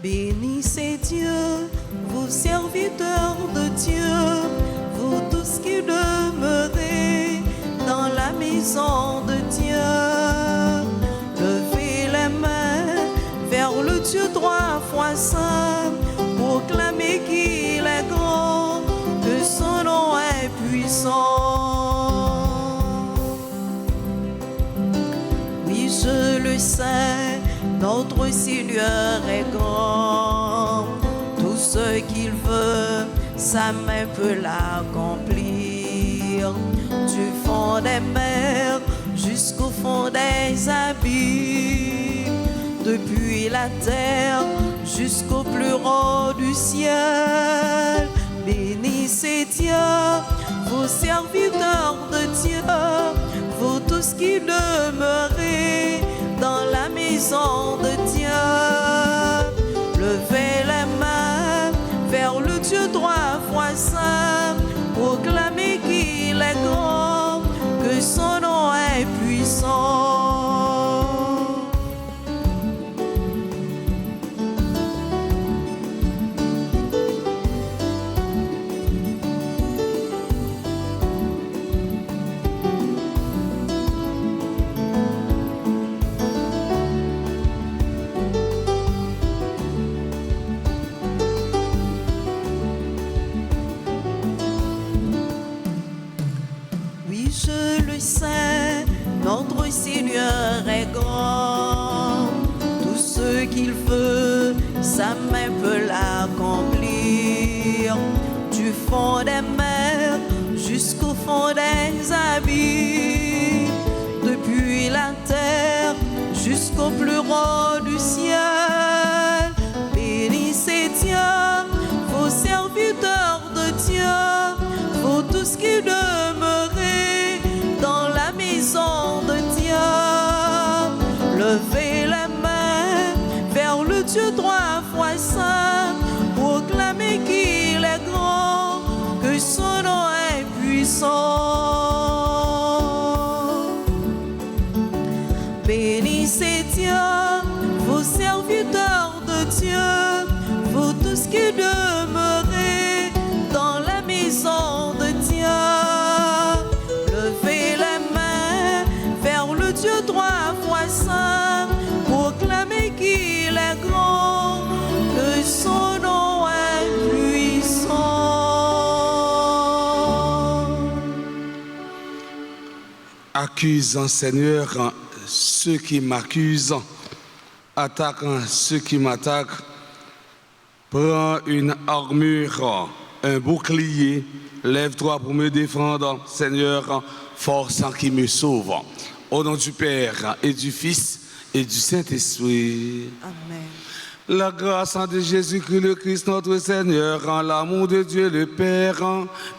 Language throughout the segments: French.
Bénissez Dieu, vous serviteurs de Dieu, vous tous qui demeurez dans la maison de Dieu. Levez les mains vers le Dieu trois fois saint, proclamez qu'il est grand, que son nom est puissant. Oui, je le sais, notre Seigneur est grand. Tout ce qu'il veut, sa main peut l'accomplir. Du fond des mers jusqu'au fond des abîmes, depuis la terre jusqu'au plus haut du ciel. Bénissez Dieu, vous serviteurs de Dieu, vous tous qui demeurez dans la maison de Dieu. Levez les mains vers le Dieu trois fois saint, proclamez qu'il est grand, que son nom est puissant. Notre Seigneur est grand, tout ce qu'il veut, sa main peut l'accomplir. Du fond des mers jusqu'au fond des abîmes, depuis la terre jusqu'au plus haut du ciel. Bénissez Dieu, vos serviteurs de Dieu, vous tous qui demeurez dans la maison de Dieu. Levez les mains vers le Dieu trois fois saint, proclamez qu'il est grand, que son nom est puissant. Bénissez Dieu, vous serviteurs de Dieu, vous tous qui demeurez dans la maison de Dieu. Levez les mains vers le Dieu trois fois saint, proclamez qu'il est grand, que son nom est puissant. Accusant, Seigneur, ceux qui m'accusent, attaquant ceux qui m'attaquent, prends une armure, un bouclier, lève-toi pour me défendre, Seigneur, force qui me sauve. Au nom du Père et du Fils et du Saint-Esprit. Amen. La grâce de Jésus-Christ le Christ notre Seigneur, l'amour de Dieu le Père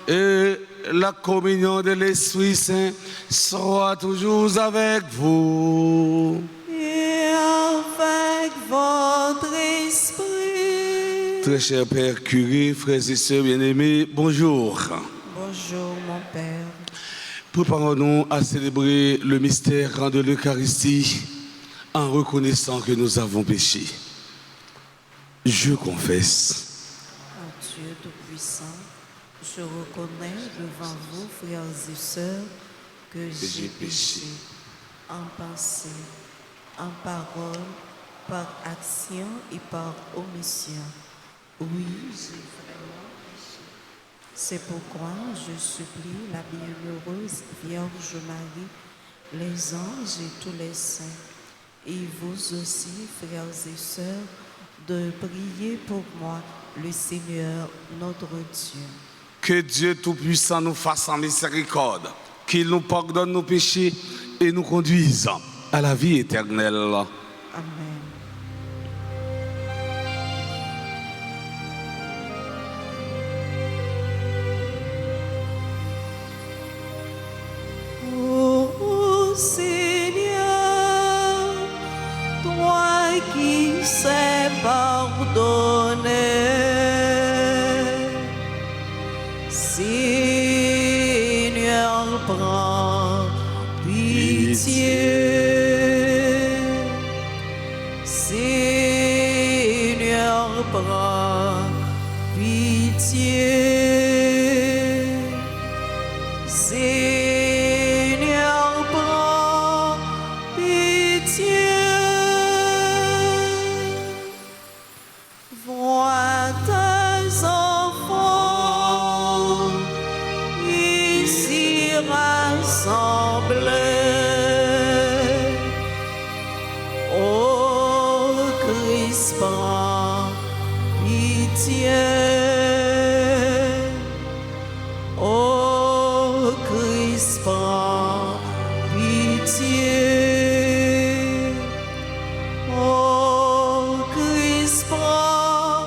et la communion de l'Esprit Saint soit toujours avec vous. Et avec votre esprit. Très cher Père curé, frères et sœurs bien-aimés, bonjour. Bonjour mon Père. Préparons-nous à célébrer le mystère de l'Eucharistie en reconnaissant que nous avons péché. Je confesse. Ô Dieu Tout-Puissant, je reconnais devant vous, frères et sœurs, que j'ai péché en pensée, en parole, par action et par omission. Oui, j'ai vraiment péché. C'est pourquoi je supplie la bienheureuse Vierge Marie, les anges et tous les saints, et vous aussi, frères et sœurs, de prier pour moi, le Seigneur, notre Dieu. Que Dieu Tout-Puissant nous fasse en miséricorde, qu'il nous pardonne nos péchés et nous conduise à la vie éternelle. Amen. Ô Seigneur, toi qui sais pardonner, Seigneur, prends pitié. Seigneur, prends pitié. Ô Christ, prends pitié. Ô Christ, prends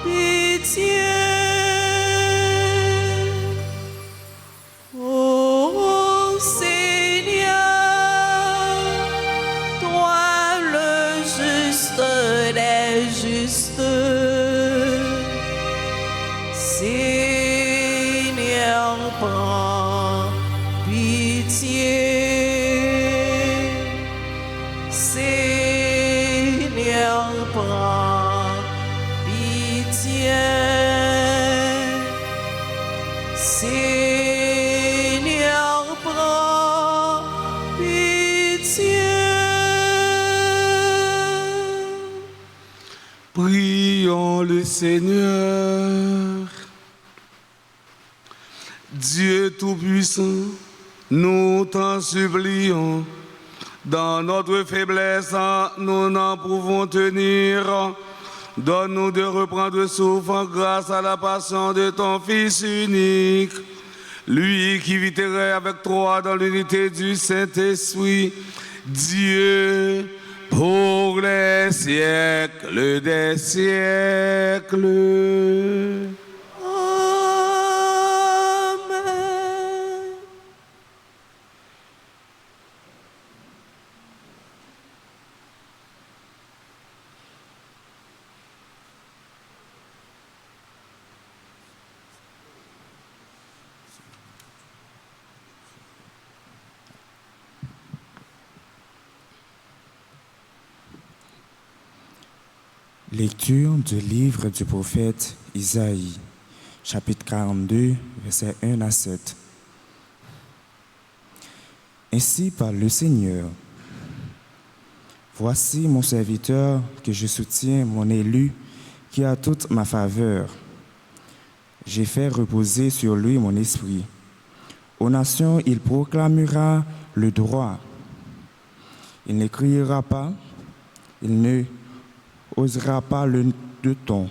pitié. Ô Seigneur, toi le juste des justes, Seigneur, prends pitié. Seigneur, prends pitié. Seigneur, prends pitié. Prions le Seigneur. Dieu Tout-Puissant, nous t'en supplions. Dans notre faiblesse, nous n'en pouvons tenir. Donne-nous de reprendre souffle grâce à la passion de ton Fils unique. Lui qui vit et règne avec toi dans l'unité du Saint-Esprit, Dieu pour les siècles des siècles. Amen. Lecture du livre du prophète Isaïe, chapitre 42, versets 1 à 7. Ainsi parle le Seigneur. Voici mon serviteur que je soutiens, mon élu, qui a toute ma faveur. J'ai fait reposer sur lui mon esprit. Aux nations, il proclamera le droit. Il ne criera pas, il ne osera pas le de ton.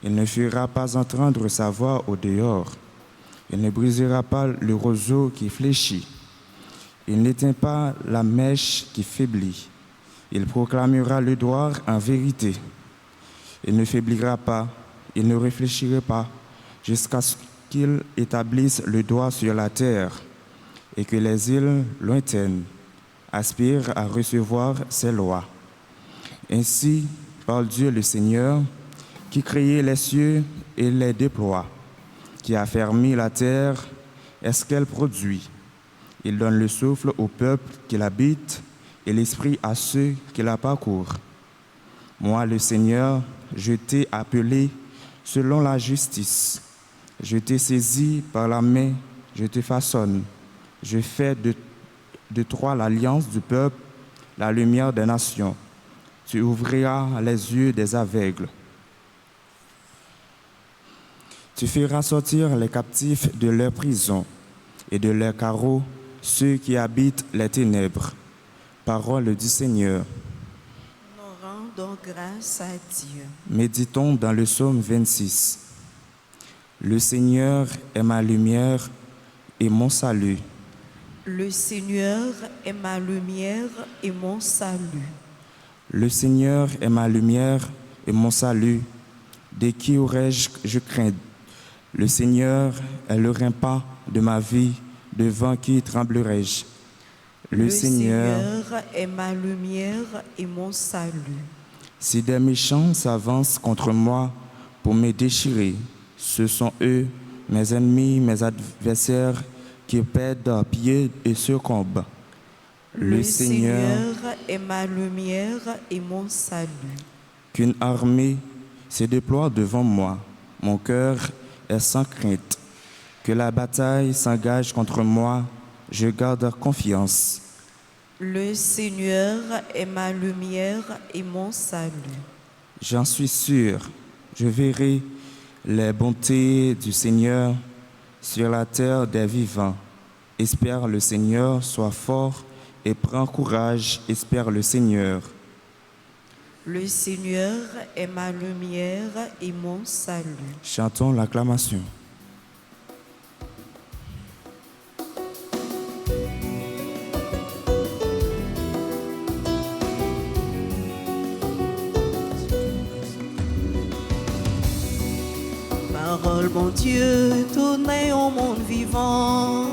Il ne fera pas entendre sa voix au dehors. Il ne brisera pas le roseau qui fléchit. Il n'éteint pas la mèche qui faiblit. Il proclamera le droit en vérité. Il ne faiblira pas, il ne réfléchira pas, jusqu'à ce qu'il établisse le droit sur la terre et que les îles lointaines aspirent à recevoir ses lois. Ainsi parle Dieu le Seigneur, qui créait les cieux et les déploie, qui a fermé la terre, est-ce qu'elle produit. Il donne le souffle au peuple qui l'habite et l'esprit à ceux qui la parcourent. Moi, le Seigneur, je t'ai appelé selon la justice. Je t'ai saisi par la main, je te façonne. Je fais de toi l'alliance du peuple, la lumière des nations. Tu ouvriras les yeux des aveugles. Tu feras sortir les captifs de leur prison et de leurs carreaux ceux qui habitent les ténèbres. Parole du Seigneur. Nous rendons grâce à Dieu. Méditons dans le psaume 26. Le Seigneur est ma lumière et mon salut. Le Seigneur est ma lumière et mon salut. Le Seigneur est ma lumière et mon salut. De qui aurais-je craindre? Le Seigneur est le rempart de ma vie. Devant qui tremblerai-je? Le Seigneur est ma lumière et mon salut. Si des méchants s'avancent contre moi pour me déchirer, ce sont eux, mes ennemis, mes adversaires, qui perdent pied et succombent. Le Seigneur est ma lumière et mon salut. Qu'une armée se déploie devant moi. Mon cœur est sans crainte. Que la bataille s'engage contre moi, je garde confiance. Le Seigneur est ma lumière et mon salut. J'en suis sûr, je verrai les bontés du Seigneur sur la terre des vivants. Espère le Seigneur, sois fort et prends courage, espère le Seigneur. Le Seigneur est ma lumière et mon salut. Chantons l'acclamation. Parole, mon Dieu, tournez au monde vivant.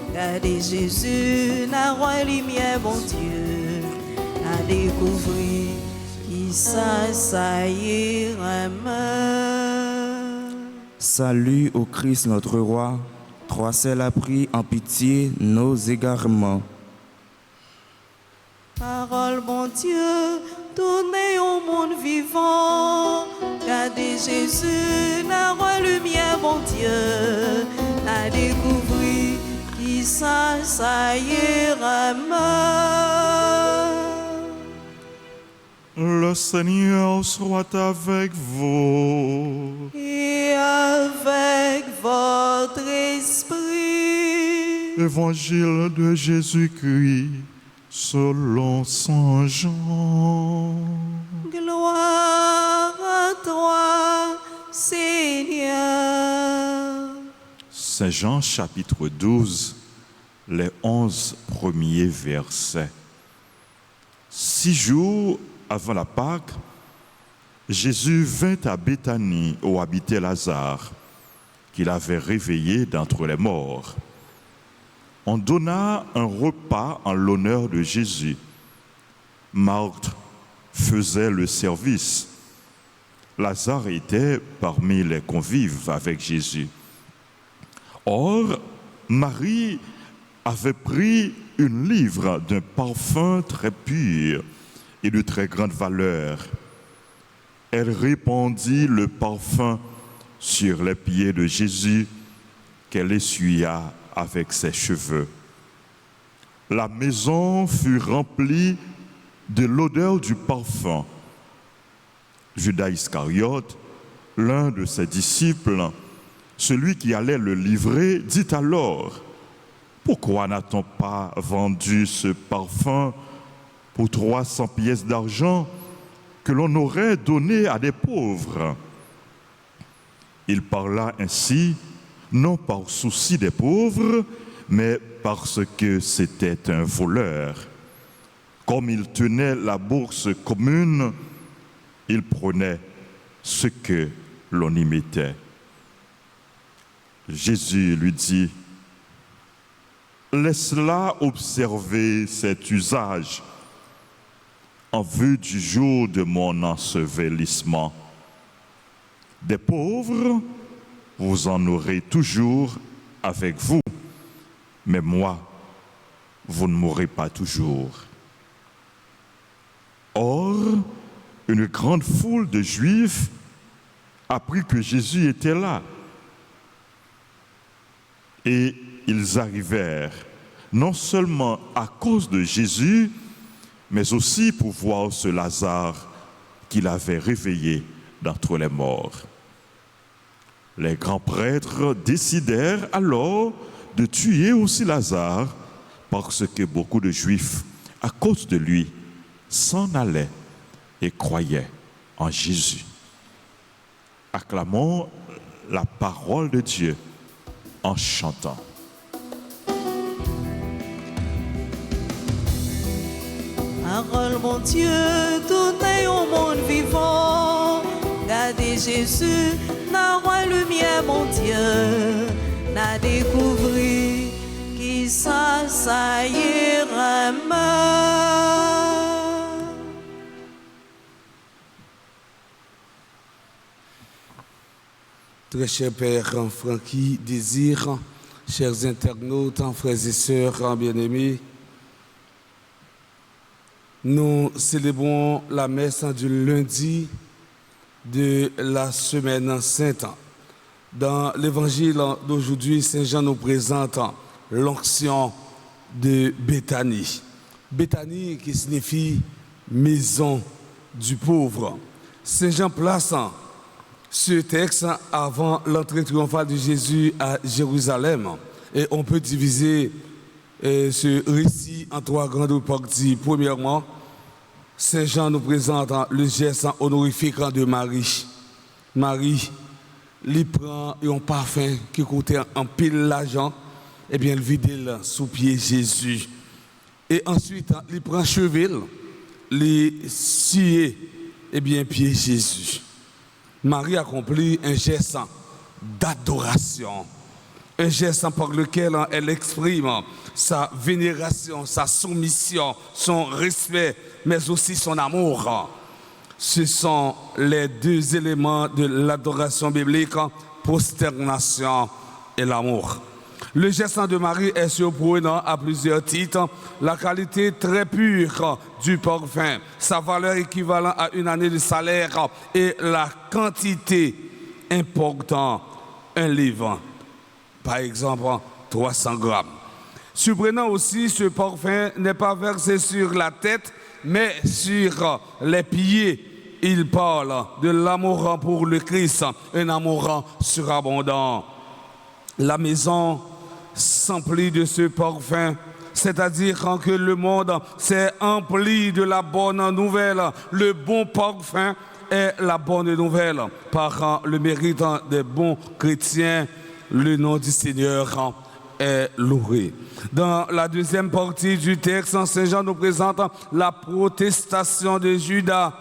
Regardez Jésus, la roi lumière, mon Dieu, à découvrir qui ça ira. Salut au Christ notre roi, trois ciels a pris en pitié nos égarements. Parole, mon Dieu, tournez au monde vivant. Regardez Jésus, la roi lumière, mon Dieu, à découvrir qui ça ira. Le Seigneur soit avec vous. Et avec votre esprit. Évangile de Jésus-Christ selon Saint Jean. Gloire à toi, Seigneur. Saint Jean chapitre 12, les 11 premiers versets. 6 jours avant la Pâque, Jésus vint à Béthanie où habitait Lazare, qu'il avait réveillé d'entre les morts. On donna un repas en l'honneur de Jésus. Marthe faisait le service. Lazare était parmi les convives avec Jésus. Or, Marie avait pris une livre d'un parfum très pur et de très grande valeur. Elle répandit le parfum sur les pieds de Jésus qu'elle essuya avec ses cheveux. La maison fut remplie de l'odeur du parfum. Judas Iscariote, l'un de ses disciples, celui qui allait le livrer, dit alors: pourquoi n'a-t-on pas vendu ce parfum pour 300 pièces d'argent que l'on aurait donné à des pauvres? Il parla ainsi, non par souci des pauvres, mais parce que c'était un voleur. Comme il tenait la bourse commune, il prenait ce que l'on y mettait. Jésus lui dit: laisse-la observer cet usage en vue du jour de mon ensevelissement. Des pauvres, vous en aurez toujours avec vous, mais moi, vous ne mourrez pas toujours. Or, une grande foule de Juifs apprit que Jésus était là. Et ils arrivèrent, non seulement à cause de Jésus, mais aussi pour voir ce Lazare qu'il avait réveillé d'entre les morts. Les grands prêtres décidèrent alors de tuer aussi Lazare, parce que beaucoup de Juifs, à cause de lui, s'en allaient et croyaient en Jésus. Acclamons la parole de Dieu en chantant. Parole, mon Dieu, tournez au monde vivant. Regardez Jésus, la roi lumière, mon Dieu, n'a découvert qui ça ira. Très cher Père Francky Désir, chers internautes, frères et sœurs bien-aimés, nous célébrons la messe du lundi de la semaine sainte. Dans l'évangile d'aujourd'hui, Saint Jean nous présente l'onction de Béthanie. Béthanie qui signifie maison du pauvre. Saint Jean place ce texte avant l'entrée triomphale de Jésus à Jérusalem. Et on peut diviser ce récit en trois grandes parties. Premièrement, Saint Jean nous présente le geste honorifique de Marie. Marie, il prend un parfum qui coûtait en pile l'argent, et bien, il vide sous pied Jésus. Et ensuite, il prend cheville, il scie, et bien, pied Jésus. Marie accomplit un geste d'adoration, un geste par lequel elle exprime sa vénération, sa soumission, son respect, mais aussi son amour. Ce sont les deux éléments de l'adoration biblique, prosternation et l'amour. Le geste de Marie est surprenant à plusieurs titres. La qualité très pure du parfum, sa valeur équivalente à une année de salaire et la quantité importante, un livre. Par exemple, 300 grammes. Surprenant aussi, ce parfum n'est pas versé sur la tête, mais sur les pieds. Il parle de l'amour pour le Christ, un amour surabondant. La maison s'emplit de ce parfum, c'est-à-dire que le monde s'est empli de la bonne nouvelle. Le bon parfum est la bonne nouvelle. Par le mérite des bons chrétiens, le nom du Seigneur est loué. Dans la deuxième partie du texte, Saint Jean nous présente la protestation de Judas.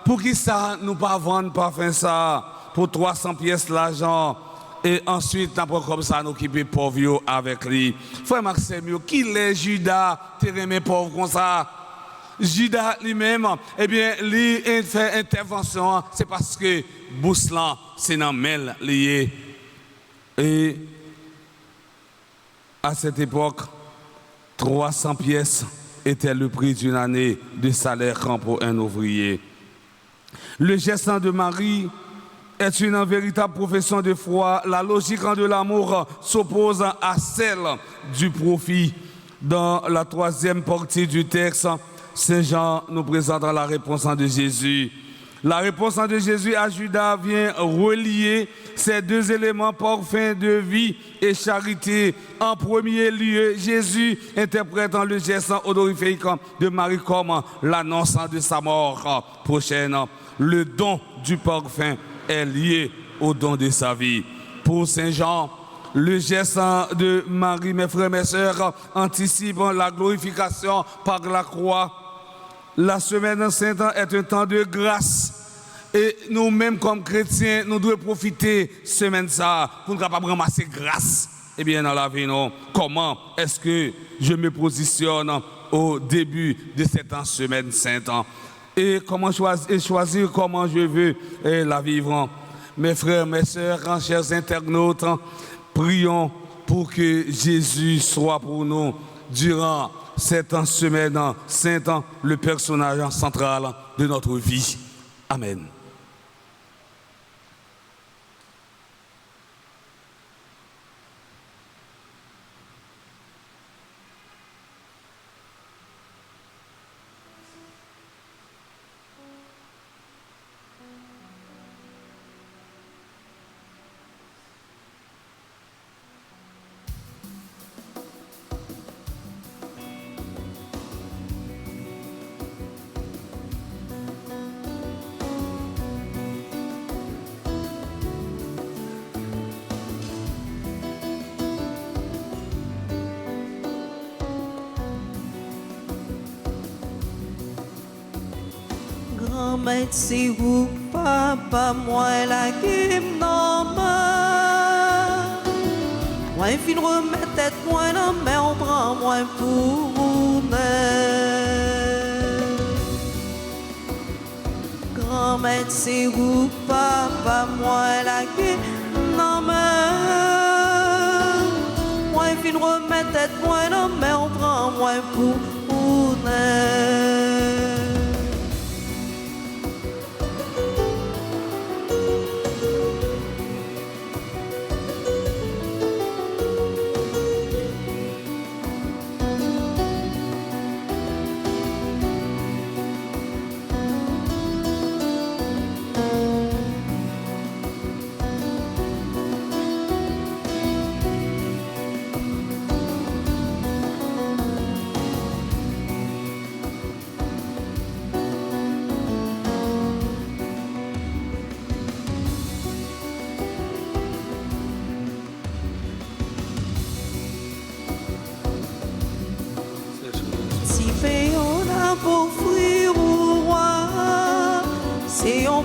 Pour qui ça nous pas vendre parfum ça pour 300 pièces l'argent et ensuite après comme ça nous occuper pauvres avec lui. Frère Maxime, qui est Judas t'es pauvre comme ça? Judas lui-même, eh bien, lui fait intervention, c'est parce que Bouslan c'est dans mêle lié. Et à cette époque, 300 pièces était le prix d'une année de salaire pour un ouvrier. Le geste de Marie est une véritable profession de foi. La logique de l'amour s'oppose à celle du profit. Dans la troisième partie du texte, Saint Jean nous présente la réponse de Jésus. La réponse de Jésus à Judas vient relier ces deux éléments, parfum de vie et charité. En premier lieu, Jésus interprétant le geste honorifique de Marie comme l'annonce de sa mort prochaine. Le don du parfum est lié au don de sa vie. Pour Saint Jean, le geste de Marie, mes frères et mes sœurs, anticipe la glorification par la croix. La semaine sainte est un temps de grâce. Et nous-mêmes, comme chrétiens, nous devons profiter de cette semaine pour nous capables de ramasser grâce. Eh bien, dans la vie, non. Comment est-ce que je me positionne au début de cette semaine sainte? Et comment choisir comment je veux la vivre? Mes frères, mes sœurs, chers internautes, prions pour que Jésus soit pour nous durant cette semaine sainte, le personnage central de notre vie. Amen. Grand-mère, si vous, papa, moi, la game, non, moi, fin remettre tête, moi, non, mais on prend moi pour naître. Grand-mère, si vous, papa, moi, la game, non, moi, fin remettre tête, moi, non, mais on prend moi pour naître.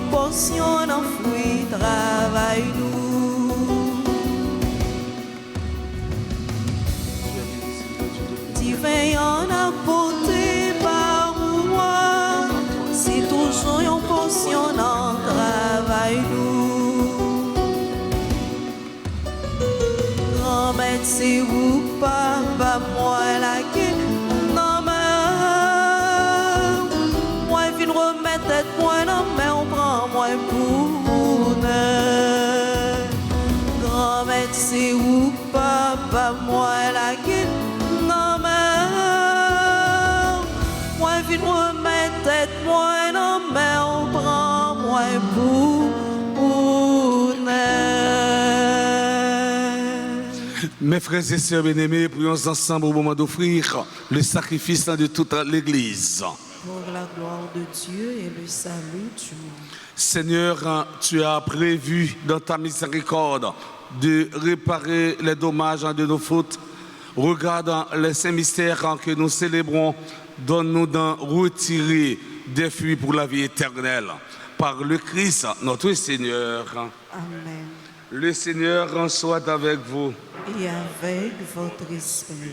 portion d'un fruit, travaille-nous. Divin en apporté par moi, si toujours une portion d'un travaille-nous. Grand-mère, c'est vous, papa, moi, la guerre. Moi non mais on prend moi pour neuf. Grand-mère c'est où papa moi la gueule. Non mais moi vite remettre tête moi non mais on prend moi pour neuf. Mes frères et sœurs bien-aimés, prions ensemble au moment d'offrir le sacrifice de toute l'Église. Pour la gloire de Dieu et le salut du monde. Seigneur, tu as prévu dans ta miséricorde de réparer les dommages de nos fautes. Regarde les saints mystères que nous célébrons. Donne-nous d'en retirer des fruits pour la vie éternelle. Par le Christ, notre Seigneur. Amen. Le Seigneur soit avec vous. Et avec votre esprit.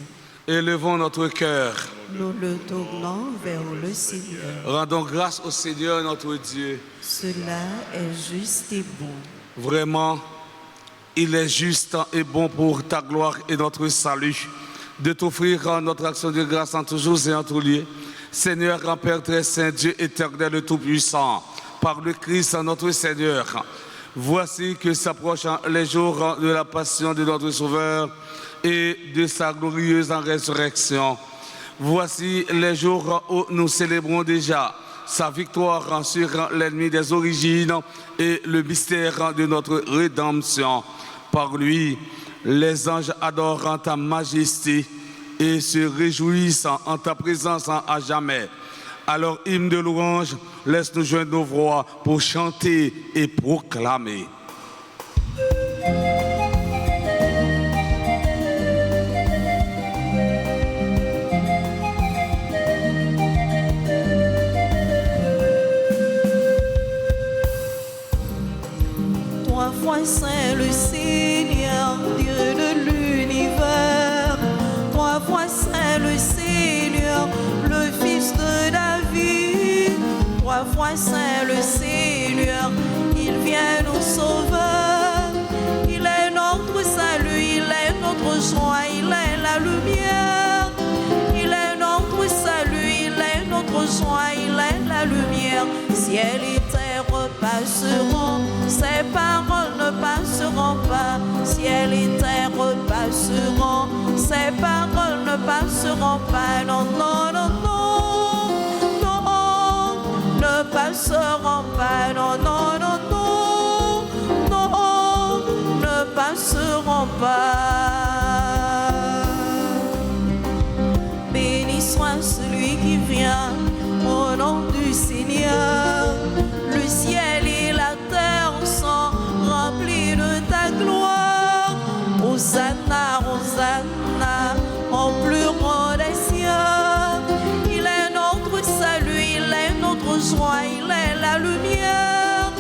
Élevons notre cœur. Nous le tournons vers le Seigneur. Rendons grâce au Seigneur notre Dieu. Cela est juste et bon. Vraiment, il est juste et bon pour ta gloire et notre salut de t'offrir notre action de grâce en tous jours et en tous lieux. Seigneur, grand Père très saint, Dieu éternel et tout-puissant, par le Christ notre Seigneur, voici que s'approchent les jours de la passion de notre Sauveur et de sa glorieuse résurrection. Voici les jours où nous célébrons déjà sa victoire sur l'ennemi des origines et le mystère de notre rédemption. Par lui, les anges adorent ta majesté et se réjouissent en ta présence à jamais. Alors, hymne de louange, laisse-nous joindre nos voix pour chanter et proclamer. Trois fois saint le Seigneur, Dieu de l'univers. Trois fois saint le Seigneur, le Fils de David. Trois fois saint le Seigneur, il vient nous sauver. Il est notre salut, il est notre joie, il est la lumière. Il est notre salut, il est notre joie, il est la lumière. Ciel et terre passeront, ses paroles ne passeront pas. Ciel et terre passeront, ses paroles ne passeront pas. Non, non, non, non, non, ne passeront pas. Non, non, non, non, non, ne passeront pas. Béni soit celui qui vient au nom du Seigneur. Le ciel et la terre sont remplis de ta gloire. Hosanna, Hosanna, au plus haut des cieux. Il est notre salut, il est notre joie, il est la lumière.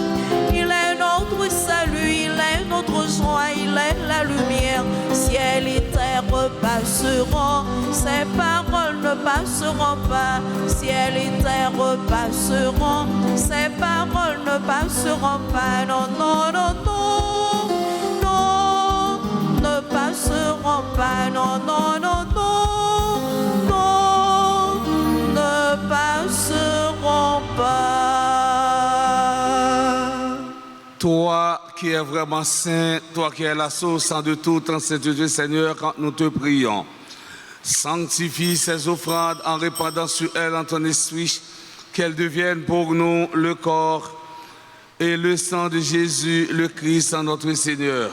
Il est notre salut, il est notre joie, il est la lumière. Ciel et terre passeront, ses paroles ne passeront pas. Ciel et terre passeront, ses paroles ne passeront pas. Non, non, non, non, non, ne passeront pas. Non, non, non, non, non, ne passeront pas. Toi qui es vraiment saint, toi qui es la source de toute sainteté, Seigneur, quand nous te prions, sanctifie ces offrandes en répandant sur elles en ton esprit, qu'elles deviennent pour nous le corps et le sang de Jésus, le Christ, notre Seigneur.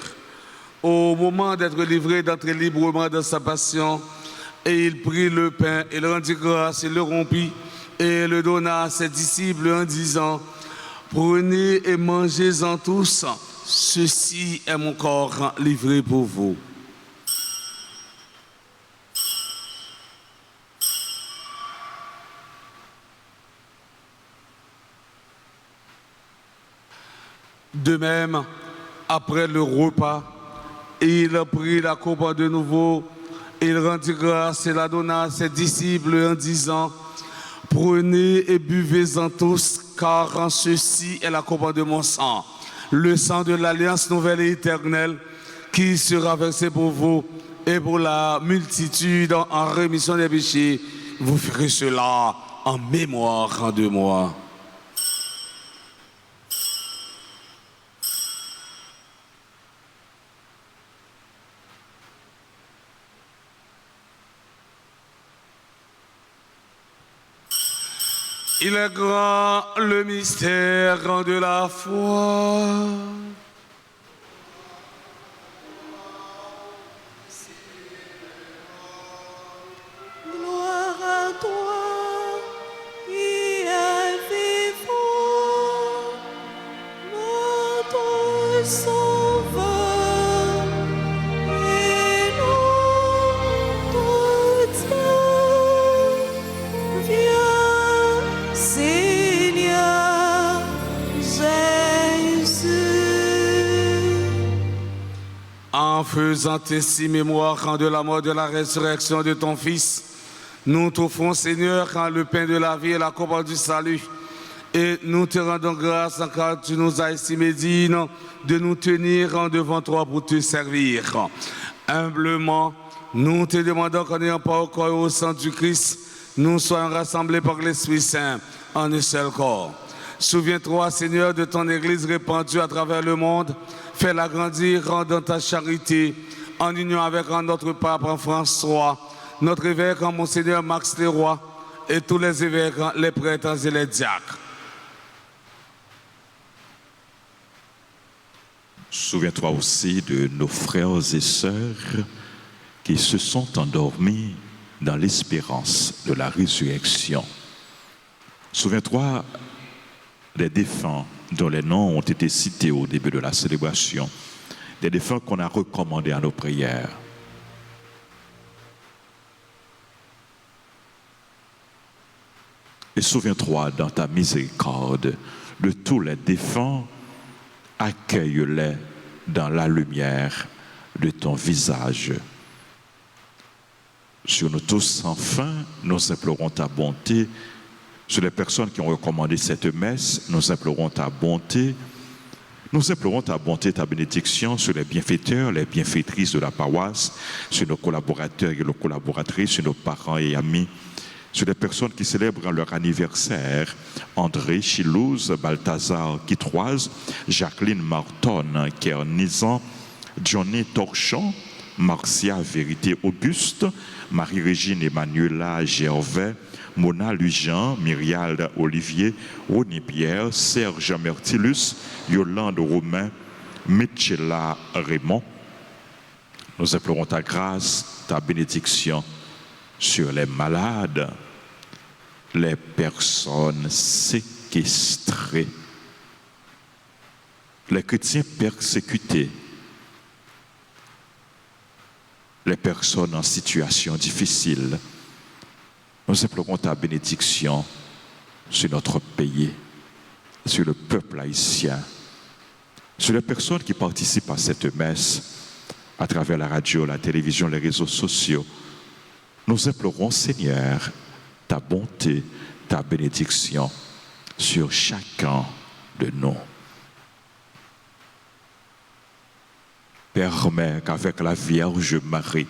Au moment d'être livré, d'entrer librement dans sa passion, et il prit le pain, il rendit grâce, il le rompit et le donna à ses disciples en disant: prenez et mangez-en tous, ceci est mon corps livré pour vous. De même, après le repas, il prit la coupe de nouveau, il rendit grâce et la donna à ses disciples en disant: prenez et buvez-en tous, car en ceci est la coupe de mon sang, le sang de l'alliance nouvelle et éternelle, qui sera versé pour vous et pour la multitude en rémission des péchés. Vous ferez cela en mémoire de moi. Il est grand le mystère de la foi. Gloire à toi, qui es vivant, notre Sauveur, et notre Dieu. Viens, Seigneur Jésus. En faisant ainsi mémoire de la mort, de la résurrection de ton Fils, nous t'offrons, Seigneur, le pain de la vie et la coupe du salut. Et nous te rendons grâce car tu nous as estimé dignes de nous tenir devant toi pour te servir. Humblement, nous te demandons qu'en n'ayant pas au corps et au sang du Christ, nous soyons rassemblés par l'Esprit Saint en un seul corps. Souviens-toi, Seigneur, de ton Église répandue à travers le monde. Fais-la grandir dans ta charité, en union avec notre pape François, notre évêque Monseigneur Max Leroy et tous les évêques, les prêtres et les diacres. Souviens-toi aussi de nos frères et sœurs qui se sont endormis dans l'espérance de la résurrection. Souviens-toi des défunts dont les noms ont été cités au début de la célébration, des défunts qu'on a recommandés à nos prières. Et souviens-toi dans ta miséricorde de tous les défunts, accueille-les dans la lumière de ton visage. Sur nous tous, enfin, nous implorons ta bonté. Sur les personnes qui ont recommandé cette messe, nous implorons ta bonté. Nous implorons ta bonté, ta bénédiction sur les bienfaiteurs, les bienfaitrices de la paroisse, sur nos collaborateurs et nos collaboratrices, sur nos parents et amis, sur les personnes qui célèbrent leur anniversaire: André Chilouze, Balthazar Quitroise, Jacqueline Marton, Kernizan, Johnny Torchon, Marcia Vérité Auguste, Marie-Régine Emmanuela Gervais, Mona Lujan, Myrial Olivier, Ronnie Pierre, Serge Mertilus, Yolande Romain, Michela Raymond. Nous implorons ta grâce, ta bénédiction sur les malades, les personnes séquestrées, les chrétiens persécutés, les personnes en situation difficile. Nous implorons ta bénédiction sur notre pays, sur le peuple haïtien, sur les personnes qui participent à cette messe à travers la radio, la télévision, les réseaux sociaux. Nous implorons, Seigneur, ta bonté, ta bénédiction sur chacun de nous. Permets qu'avec la Vierge Marie,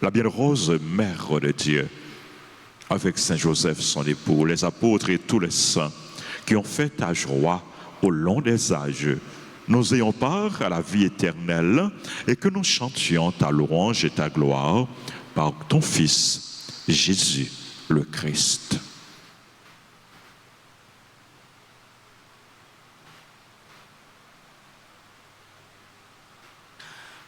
la bienheureuse Mère de Dieu, avec Saint Joseph, son époux, les apôtres et tous les saints qui ont fait ta joie au long des âges, nous ayons part à la vie éternelle et que nous chantions ta louange et ta gloire par ton Fils, Jésus le Christ.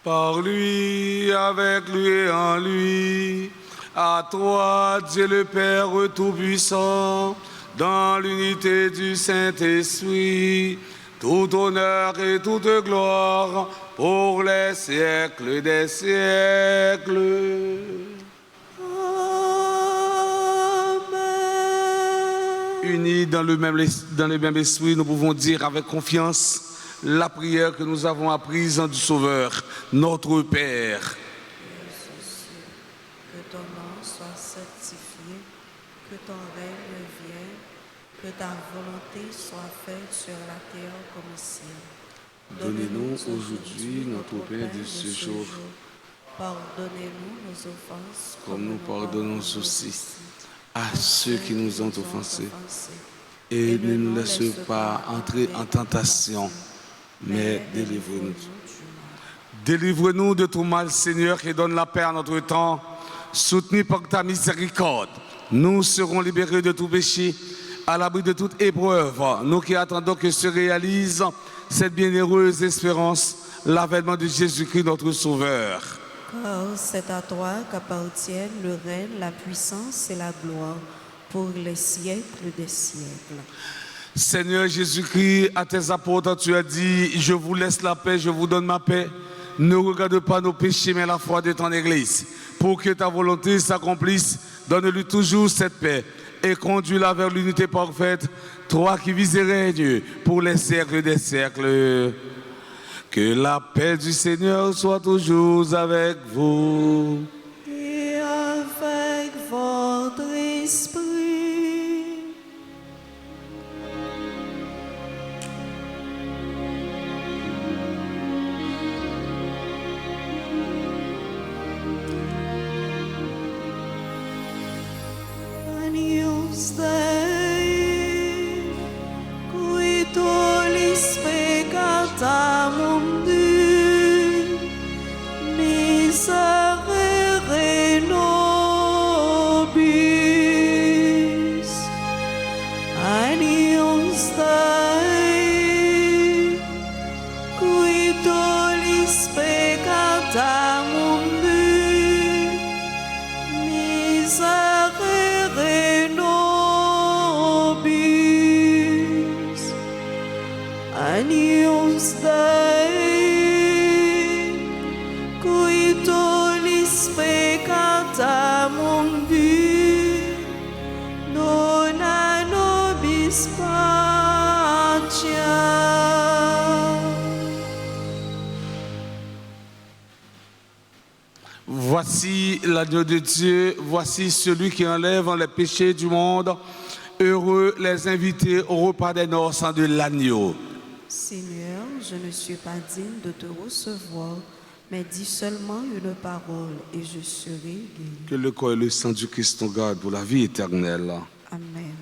Par lui, avec lui et en lui, à toi, Dieu le Père Tout-Puissant, dans l'unité du Saint-Esprit, tout honneur et toute gloire pour les siècles des siècles. Amen. Unis dans le même esprit, nous pouvons dire avec confiance la prière que nous avons apprise du Sauveur, notre Père. Que ton nom soit sanctifié, que ton règne vienne, que ta volonté soit faite sur la terre comme au ciel. Donnez-nous aujourd'hui notre pain de ce jour. Pardonnez-nous nos offenses, Comme nous pardonnons aussi à ceux qui nous ont offensés. Et ne nous laisse pas entrer en tentation, mais délivre-nous. Délivre-nous de tout mal, Seigneur, et donne la paix à notre temps. Soutenu par ta miséricorde, nous serons libérés de tout péché, à l'abri de toute épreuve. Nous qui attendons que se réalise cette bienheureuse espérance, l'avènement de Jésus-Christ, notre Sauveur. Car c'est à toi qu'appartiennent le règne, la puissance et la gloire pour les siècles des siècles. Seigneur Jésus-Christ, à tes apôtres, tu as dit, je vous laisse la paix, je vous donne ma paix. Ne regarde pas nos péchés, mais la foi de ton Église. Pour que ta volonté s'accomplisse, donne-lui toujours cette paix et conduis-la vers l'unité parfaite, toi qui vis et règnes pour les siècles des siècles. Que la paix du Seigneur soit toujours avec vous. Et avec votre esprit. Agnus Dei, qui tollis peccata mundi, miserere nobis. Agnus Dei, qui tollis peccata mundi, miserere nobis. Agnus Dei, qui tollis peccata mundi, dona nobis pacem. Voici l'agneau de Dieu, voici celui qui enlève les péchés du monde. Heureux les invités au repas des noces de l'agneau. Seigneur, je ne suis pas digne de te recevoir, mais dis seulement une parole et je serai guéri. Que le corps et le sang du Christ nous gardent pour la vie éternelle. Amen.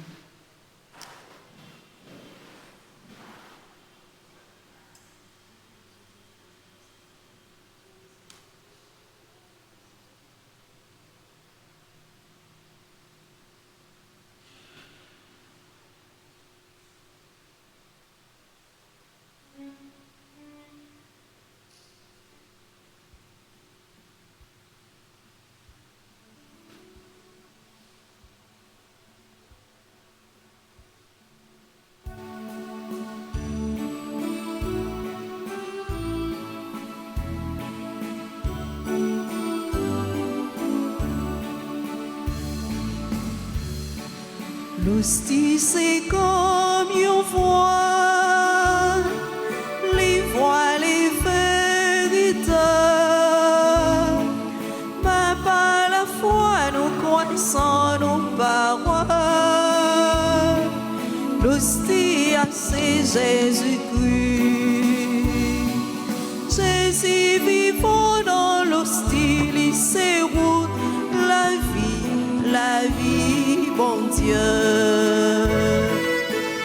L'hostie c'est comme une voile, les voiles les vérités, mais par la foi nous croissons nos paroles. L'hostie c'est Jésus-Christ, Jésus vivant dans l'hostie, il s'éroule la vie, bon Dieu.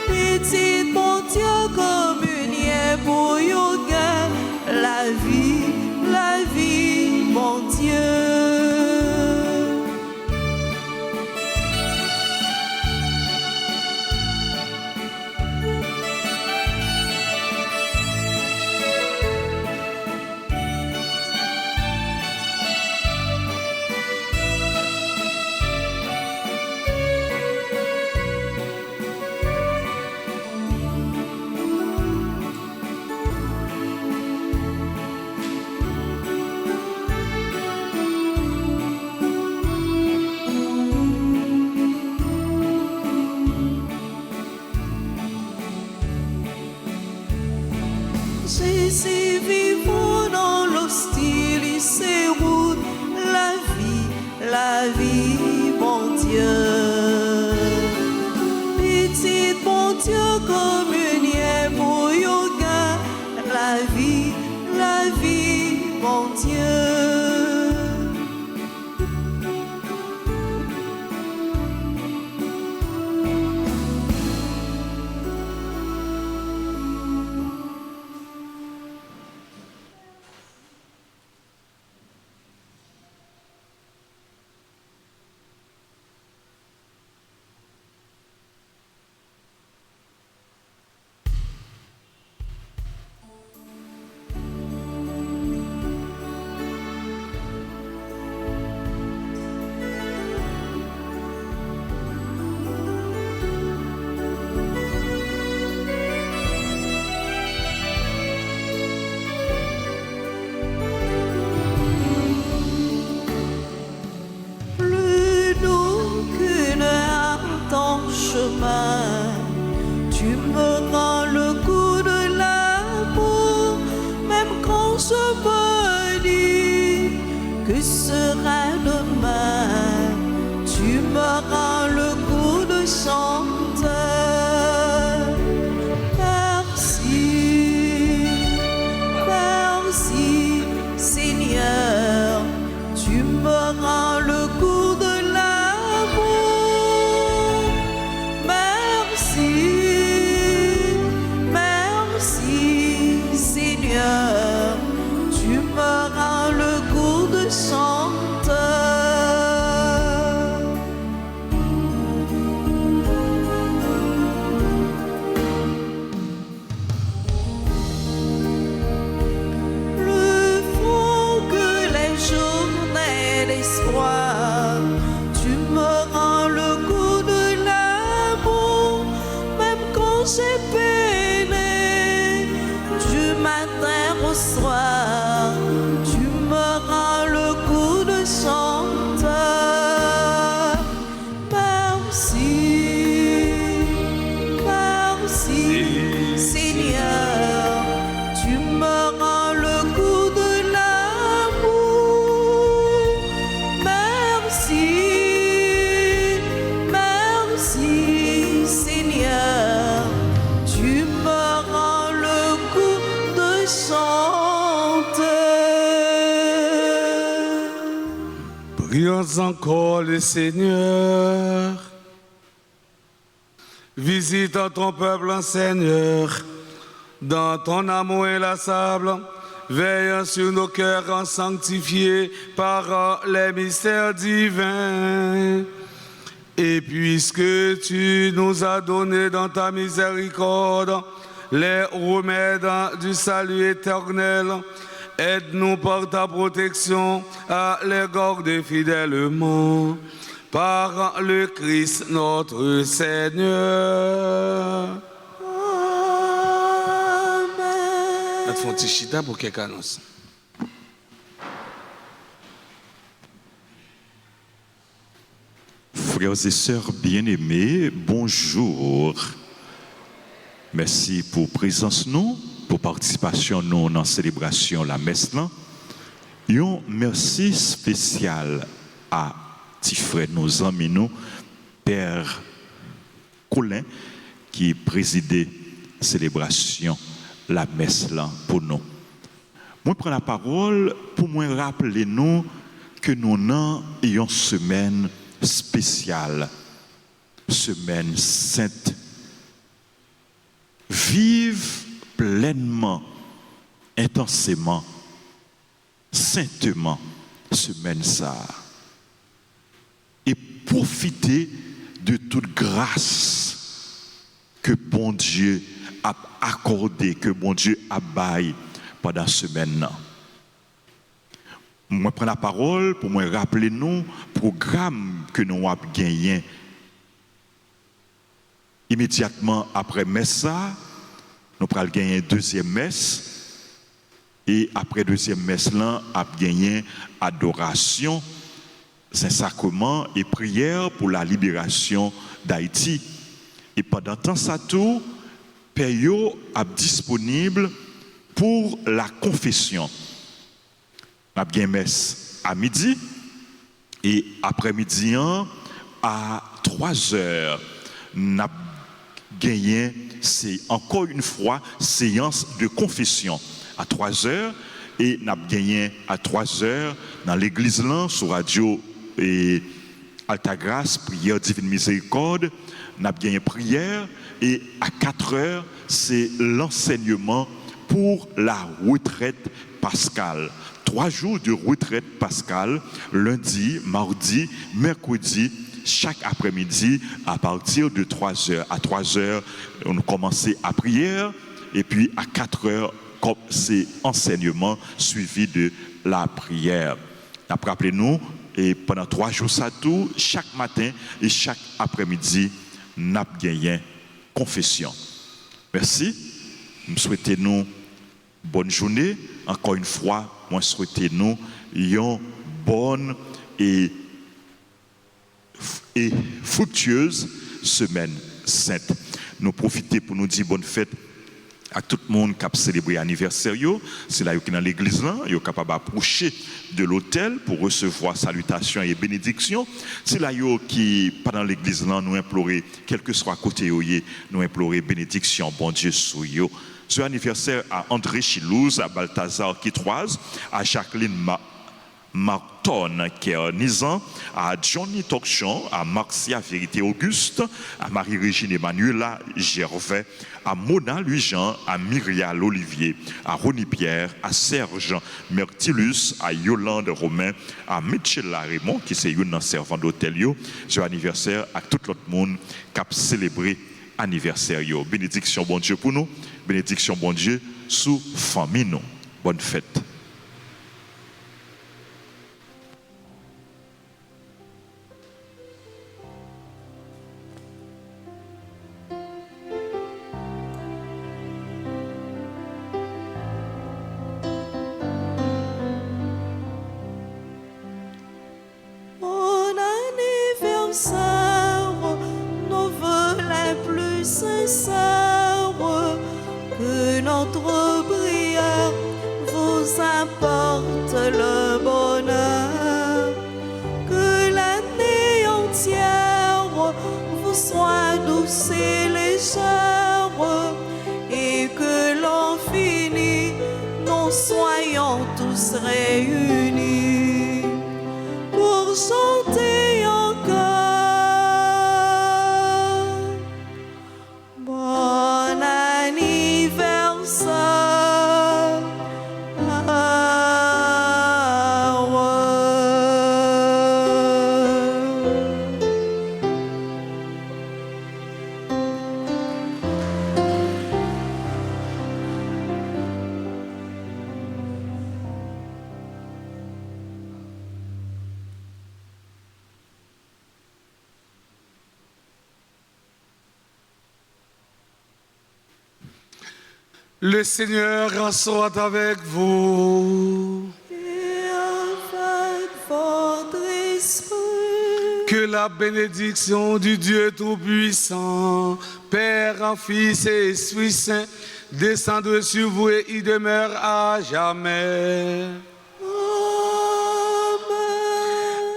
Petit bon Dieu communier pour yoga, la vie, bon Dieu. Ici vivons dans l'hostie, c'est route, la vie, mon Dieu. Petite, mon Dieu, communion pour yoga, la vie, mon Dieu. Tu me rends le goût de l'amour, même quand je me dis que sera demain. Tu me rends le goût de chanter. Merci, Seigneur. Tu me rends le goût de tu me rends le goût de chanter. Plus fort que les journées d'espoir, tu me rends le goût de l'amour, même quand j'ai peiné du matin au soir, tu me rends le goût de chanter. Merci, Seigneur, tu me rends le goût de l'amour. Merci, Seigneur, tu me rends le goût de chanter. Prions encore le Seigneur. Visite ton peuple, Seigneur, dans ton amour inlassable. Veille sur nos cœurs sanctifiés par les mystères divins. Et puisque tu nous as donné dans ta miséricorde les remèdes du salut éternel, aide-nous par ta protection à l'égard des fidèlement. Par le Christ notre Seigneur. Amen. Notre fonti chita pour quelques annonces. Frères et sœurs bien-aimés, bonjour. Merci pour présence nous, pour participation nous dans la célébration la messe là. Un merci spécial à petit frère nos amis nous, Père Colin, qui présidait la célébration la messe là pour nous. Moi prends la parole pour moi rappeler nous que nous avons une semaine spéciale, semaine sainte. Vive pleinement, intensément, saintement semaine ça. Et profiter de toute grâce que bon Dieu a accordée, que bon Dieu a baillé pendant cette semaine. Moi, prends la parole pour me rappeler nous programme que nous avons gagné. Immédiatement après messe, nous allons gagner deuxième messe. Et après deuxième messe, nous avons gagné adoration, Saint-Sacrement et prière pour la libération d'Haïti. Et pendant temps, ça tout, Père est disponible pour la confession. Nous avons une messe à midi et après-midi à 3 heures, nous avons gagné, c'est encore une fois séance de confession à 3 heures et nous avons gagné à 3 heures dans l'église là sur radio et Alta Grâce, prière divine miséricorde, nous avons gagné prière et à 4 heures c'est l'enseignement pour la retraite pascale. 3 jours de retraite pascale, lundi, mardi, mercredi, chaque après-midi à partir de 3 heures. À 3 heures, on commence à prière et puis à 4 heures, c'est enseignement suivi de la prière. Rappelez-nous, et pendant 3 jours, ça tout, chaque matin et chaque après-midi, nous avons gagné confession. Merci. Nous souhaitons nous bonne journée. Encore une fois, moi souhaitons nous une bonne et fructueuse semaine sainte. Nous profitons pour nous dire bonne fête à tout le monde qui a célébré l'anniversaire. C'est là qui est dans l'église, ils sont capables d'approcher de l'autel pour recevoir salutations et bénédictions. C'est là qui, pendant l'église, nous implorons, quel que soit côté, nous implorons bénédiction, bon Dieu, sur eux. Ce anniversaire à André Chilouz, à Balthazar Kitroise, à Jacqueline Marton Nizan, à Johnny Tokchon, à Marcia Vérité Auguste, à Marie-Régine Emmanuela Gervais, à Mona Louis-Jean, à Myrial Olivier, à Ronnie Pierre, à Serge Mertilus, à Yolande Romain, à Michela Raymond, qui c'est une servante d'hôtel. Ce anniversaire à tout l'autre monde qui a célébré anniversaire. Bénédiction bon Dieu pour nous, bénédiction bon Dieu sous famille nous. Bonne fête. Que notre prière vous apporte le bonheur, que l'année entière vous soit douce et légère, et que l'an fini, nous soyons tous réunis pour chanter encore. Bon anniversaire Le Seigneur soit avec vous. et avec votre esprit. Que la bénédiction du Dieu Tout-Puissant, Père, Fils et Esprit Saint, descende sur vous et y demeure à jamais. Amen.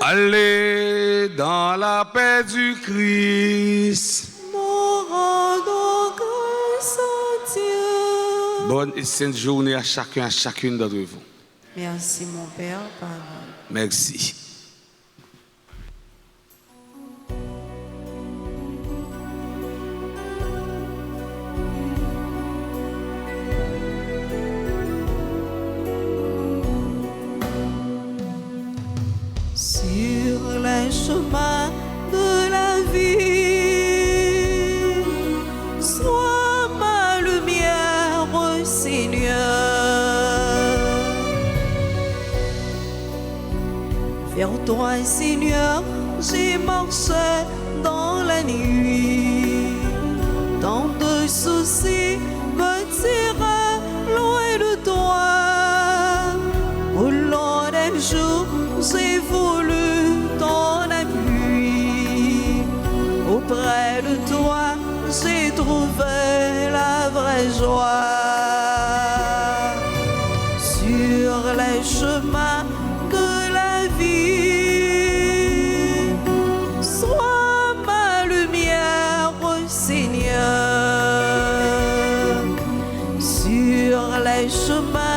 Allez dans la paix du Christ. Nous rendons grâce à Dieu. Bonne et sainte journée à chacun, à chacune d'entre vous. Merci mon Père, pardon. Merci. Sur les chemins de la vie, sois ma lumière, Seigneur. Vers toi, Seigneur, j'ai marché dans la nuit. Tant de soucis me tiraient loin de toi. Au long des jours, j'ai voulu ton appui. Auprès de toi, j'ai trouvé la vraie joie. les chemins que la vie. Sois ma lumière, Seigneur, sur les chemins